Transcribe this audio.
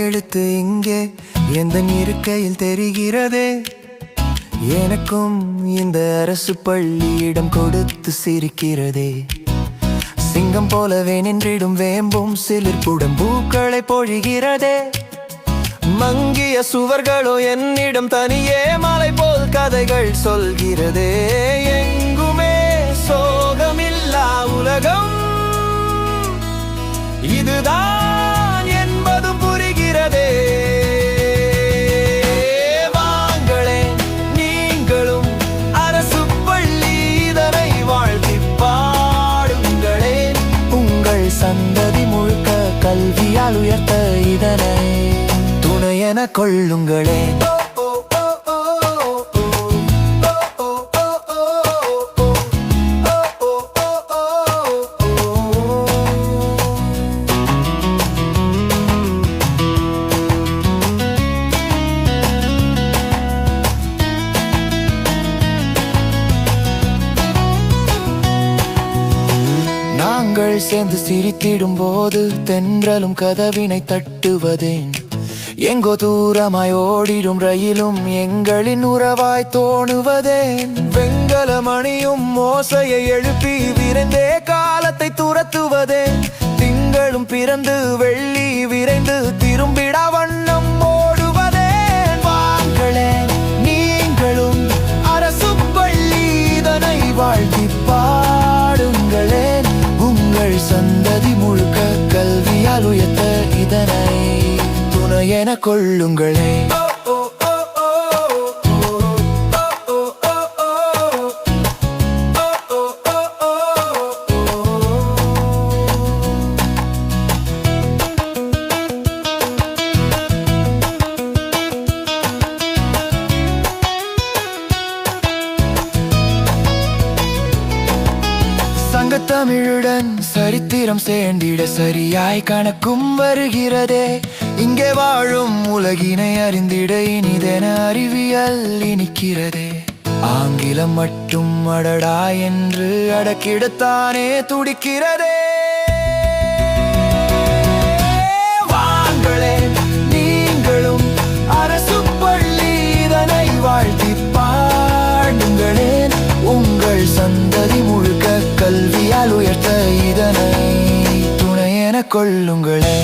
எழுத்து இங்கே எந்த இருக்கையில் தெரிகிறதே. எனக்கும் இந்த அரசு பள்ளி இடம் கொடுத்து சிரிக்கிறதே. சிங்கம் போலவே நின்றிடும் வேம்பும் சிலிர்ப்புடன் பூக்களை பொழிகிறதே. மங்கிய சுவர்களோ என்னிடம் தனியே மலை போல் கதைகள் சொல்கிறதே. எங்குமே சோகமில்லா உலகம் இதுதான் என்பதும் புரிகிறதே. வாங்களே நீங்களும் அரசு பள்ளி இதனை வாழ்த்தி பாடுங்களே. உங்கள் சந்ததி முழுக்க கல்வியால் உயர்த்த இதனை துணை என கொள்ளுங்களே. நாங்கள் சேர்ந்து சிரித்திடும் போது தென்றலும் கதவினை தட்டுவதேன். எங்கோ தூரமாய் ஓடிடும் ரயிலும் எங்களின் உறவாய் தோணுவதேன். வெங்கல மணியும் ஓசையை எழுப்பி விரைந்தே காலத்தை துரத்துவதேன். திங்களும் பிறந்து வெள்ளி விரைந்து திரும்பிட வண்ணம் ஓடுவதேன். வாங்களே நீங்களும் அரசு பள்ளி இதனை வாழ்த்தி பாடுங்களேன். உங்கள் சந்ததி முழுக்க கல்வியால் உயர்த்த இதனை துணை என கொள்ளுங்களே. சங்கத்தமிழுடன் சரித்திரம் சேர்ந்திட சரியாய் கணக்கும் வருகிறதே. இங்கே வாழும் உலகினை அறிந்திட இனிதென அறிவியல் இனிக்கிறதே. ஆங்கிலம் மட்டும் அடடா என்று அடக்கிடத்தானே துடிக்கிறதே. வாங்களே நீங்களும் அரசு பள்ளி இதனை வாழ்த்தி பாடுங்களேன். உங்கள் சந்ததி முழுக்க கல்வியால் உயர்த்த இதனை துணை என கொள்ளுங்களே.